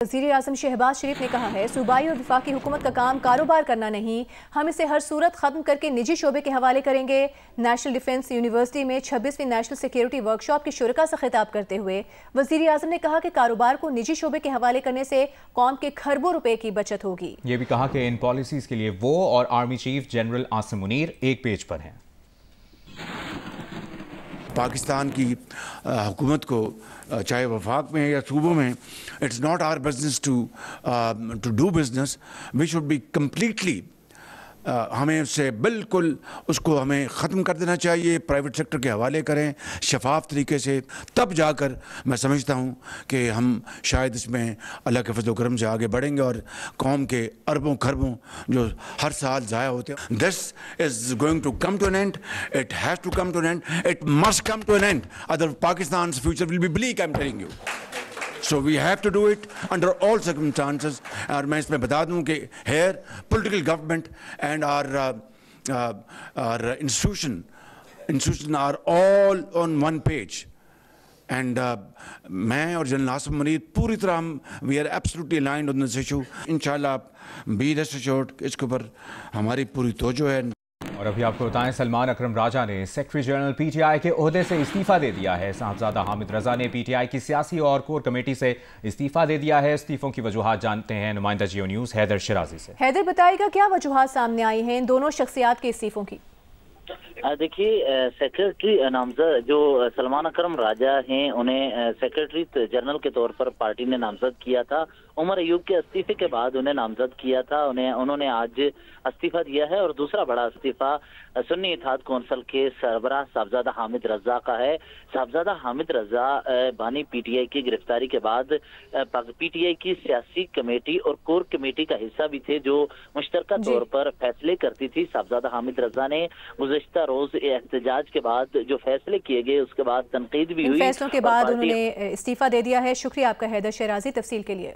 وزیر اعظم شہباز شریف نے کہا ہے صوبائی اور وفاقی حکومت کا کام کاروبار کرنا نہیں، ہم اسے ہر صورت ختم کر کے نجی شعبے کے حوالے کریں گے۔ نیشنل ڈیفنس یونیورسٹی میں 26ویں نیشنل سیکیورٹی ورکشاپ کے شرکاء سے خطاب کرتے ہوئے وزیر اعظم نے کہا کہ کاروبار کو نجی شعبے کے حوالے کرنے سے قوم کے کھربوں روپے کی بچت ہوگی۔ یہ بھی کہا کہ ان پالیسیز کے لیے وہ اور army chief general Asim Munir ایک پیج پر ہیں۔ پاکستان کی حکومت کو چاہے وفاق میں یا صوبوں میں it's not our business to do business, we should be completely ہمیں اس سے بالکل اس کو ہمیں ختم کر دینا چاہیے، پرائیویٹ سیکٹر کے حوالے کریں شفاف طریقے سے، تب جا کر میں سمجھتا ہوں کہ ہم شاید اس میں اللہ کے فضل و کرم سے آگے بڑھیں گے اور قوم کے اربوں کھربوں جو ہر سال ضائع ہوتے ہیں، this is going to come to an end, it has to come to an end, it must come to an end, ادر پاکستان's future will be bleak, I'm telling you. So we have to do it under all circumstances. اور میں اس میں بتا دوں کہ here political government and our institution are all on one page. And میں اور جنرل عاصم منیر پوری طرح we are absolutely aligned on this issue. انشاءاللہ be rest assured اس کے اوپر ہماری پوری توجہ ہے۔ اور ابھی آپ کو بتائیں سلمان اکرم راجہ نے secretary general P T I کے عہدے سے استعفیٰ دے دیا ہے۔ صاحبزادہ حامد رضا نے پی ٹی آئی کی سیاسی اور کور کمیٹی سے استعفیٰ دے دیا ہے۔ استعفوں کی وجوہات جانتے ہیں نمائندہ جیو نیوز حیدر شرازی سے۔ حیدر بتائے گا کیا وجوہات سامنے آئی ہیں ان دونوں شخصیات کے استعفوں کی؟ دیکھیے سیکرٹری نامزد جو سلمان اکرم راجہ ہیں انہیں سیکرٹری جنرل کے طور پر پارٹی نے نامزد کیا تھا۔ عمر ایوب کے استعفے کے بعد انہیں نامزد کیا تھا، انہوں نے آج استعفیٰ دیا ہے اور دوسرا بڑا استعفیٰ سنی اتحاد کونسل کے سربراہ صاحبزادہ حامد رضا کا ہے۔ صاحبزادہ حامد رضا بانی پی ٹی آئی کی گرفتاری کے بعد پی ٹی آئی کی سیاسی کمیٹی اور کور کمیٹی کا حصہ بھی تھے جو مشترکہ طور پر فیصلے کرتی تھی۔ صاحبزادہ حامد رضا نے گزشتہ روز احتجاج کے بعد جو فیصلے کیے گئے اس کے بعد تنقید بھی ہوئی۔ فیصلوں کے بعد انہوں نے استعفیٰ دے دیا ہے۔ شکریہ آپ کا حیدر شرازی تفصیل کے لیے۔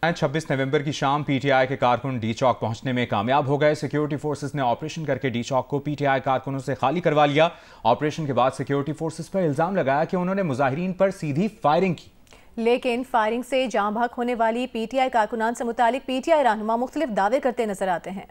26 نومبر کی شام پی ٹی آئی کے کارکن ڈی چوک پہنچنے میں کامیاب ہو گئے۔ سیکیورٹی فورسز نے آپریشن کر کے ڈی چوک کو پی ٹی آئی کارکنوں سے خالی کروا لیا۔ آپریشن کے بعد سیکیورٹی فورسز پر الزام لگایا کہ انہوں نے مظاہرین پر سیدھی فائرنگ کی، لیکن فائرنگ سے جاں بحق ہونے والی پی ٹی آئی کارکنان سے متعلق پی ٹی آئی رہنما مختلف دعوے کرتے نظر آتے ہیں۔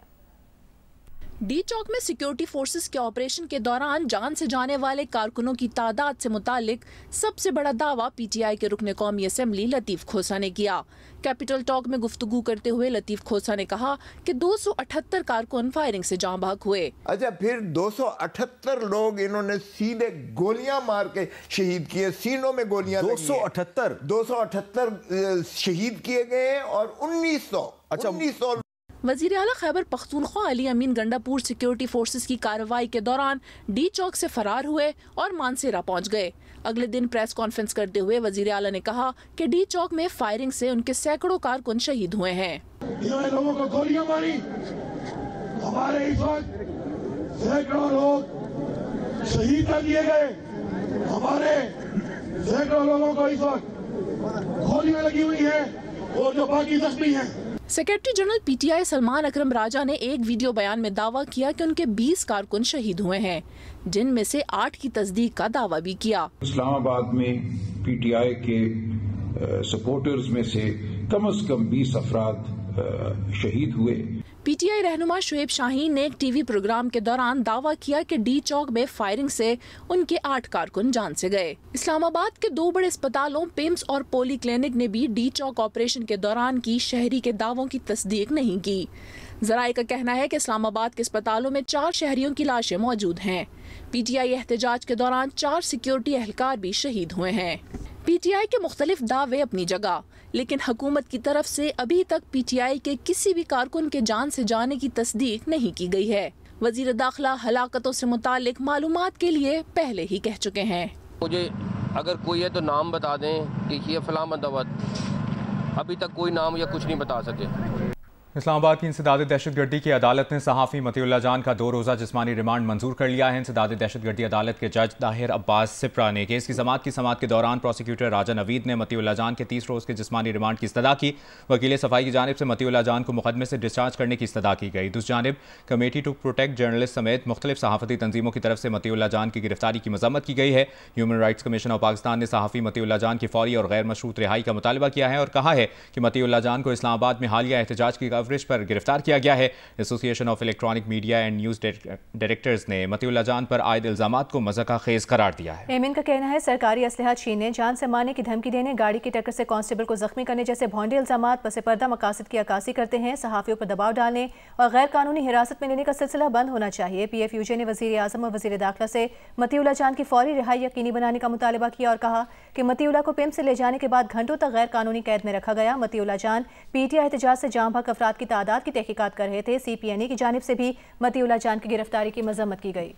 ڈی چوک میں سیکیورٹی فورسز کے آپریشن کے دوران جان سے جانے والے کارکنوں کی تعداد سے متعلق سب سے بڑا دعویٰ پی ٹی آئی کے رکن قومی اسمبلی لطیف کھوسہ نے کیا۔ کیپٹل ٹاک میں گفتگو کرتے ہوئے لطیف کھوسہ نے کہا کہ 278 کارکن فائرنگ سے جاں بحق ہوئے۔ اچھا پھر 278 لوگ انہوں نے سیدھے گولیاں مار کے شہید کیے، سینوں میں گولیاں 278 شہید کیے گئے اور 1900 وزیر اعلیٰ خیبر پختونخوا علی امین گنڈا پور سیکیورٹی فورسز کی کارروائی کے دوران ڈی چوک سے فرار ہوئے اور مانسیرا پہنچ گئے۔ اگلے دن پریس کانفرنس کرتے ہوئے وزیر اعلیٰ نے کہا کہ ڈی چوک میں فائرنگ سے ان کے سینکڑوں کارکن شہید ہوئے ہیں۔ انہوں نے لوگوں کو گولیاں ماری، ہمارے اس وقت سینکڑوں لوگ شہید کر دیے گئے، ہمارے سینکڑوں لوگوں کو اس وقت گولیاں لگی ہوئی ہیں اور جو باقی زخمی ہیں۔ Secretary general PTI Salman Akram Raja نے ایک ویڈیو بیان میں دعویٰ کیا کہ ان کے 20 کارکن شہید ہوئے ہیں، جن میں سے 8 کی تصدیق کا دعویٰ بھی کیا۔ اسلام آباد میں پی ٹی آئی کے سپورٹرز میں سے کم از کم 20 افراد شہید ہوئے۔ پی ٹی آئی رہنما شعیب شاہین نے ایک ٹی وی پروگرام کے دوران دعویٰ کیا کہ ڈی چوک میں فائرنگ سے ان کے 8 کارکن جان سے گئے۔ اسلام آباد کے 2 بڑے اسپتالوں پیمز اور پولی کلینک نے بھی ڈی چوک آپریشن کے دوران کی شہری کے دعووں کی تصدیق نہیں کی۔ ذرائع کا کہنا ہے کہ اسلام آباد کے اسپتالوں میں 4 شہریوں کی لاشیں موجود ہیں۔ پی ٹی آئی احتجاج کے دوران 4 سیکیورٹی اہلکار بھی شہید ہوئے ہیں۔ پی ٹی آئی کے مختلف دعوے اپنی جگہ، لیکن حکومت کی طرف سے ابھی تک پی ٹی آئی کے کسی بھی کارکن کے جان سے جانے کی تصدیق نہیں کی گئی ہے۔ وزیر داخلہ ہلاکتوں سے متعلق معلومات کے لیے پہلے ہی کہہ چکے ہیں۔ مجھے اگر کوئی ہے تو نام بتا دیں کہ یہ فلاں بندہ، ابھی تک کوئی نام یا کچھ نہیں بتا سکے۔ اسلام آباد کی انسداد دہشت گردی کی عدالت نے صحافی متی اللہ جان کا 2 روزہ جسمانی ریمانڈ منظور کر لیا ہے۔ انسداد دہشت گردی عدالت کے جج طاہر عباس سپرا نے کیس کی سماعت کے دوران پروسیکیوٹر راجہ نوید نے متی اللہ جان کے 30 روز کے جسمانی ریمانڈ کی استدعا کی۔ وکیل صفائی کی جانب سے متی اللہ جان کو مقدمے سے ڈسچارج کرنے کی استدعا کی گئی۔ دوسری جانب کمیٹی ٹو پروٹیکٹ جرنلسٹ سمیت مختلف صحافتی تنظیموں کی طرف سے متی اللہ جان کی گرفتاری کی مذمت کی گئی ہے۔ Human rights commission of Pakistan نے صحافی متی اللہ جان کی فوری اور غیر مشروط رہائی کا مطالبہ کیا ہے اور کہا ہے کہ متی اللہ جان کو اسلام آباد میں حالیہ احتجاج کی کوریج پر گرفتار کیا گیا ہے۔ ایسوسی ایشن of electronic media and news directors نے متی اللہ جان پر عائد الزامات کو مضحکہ خیز قرار دیا ہے۔ ایمن کا کہنا ہے سرکاری اسلحہ چھیننے، جان سے مارنے کی دھمکی دینے، گاڑی کی ٹکر سے کانسٹیبل کو زخمی کرنے جیسے بھونڈے الزامات پس پردہ مقاصد کی عکاسی کرتے ہیں۔ صحافیوں پر دباؤ ڈالنے اور غیر قانونی حراست میں لینے کا سلسلہ بند ہونا چاہیے۔ پی ایف یو جے نے وزیر اعظم اور وزیر داخلہ سے متی اللہ جان کی فوری رہائی یقینی بنانے کا مطالبہ کیا اور کہا کہ متی اللہ کو پمپ سے لے جانے کے بعد گھنٹوں تک غیر قانونی قید میں رکھا گیا۔ متی اللہ جان پی ٹی آئی احتجاج سے جاں بحق افراد کی تعداد کی تحقیقات کر رہے تھے۔ سی پی این ای کی جانب سے بھی متی اللہ جان کی گرفتاری کی مذمت کی گئی۔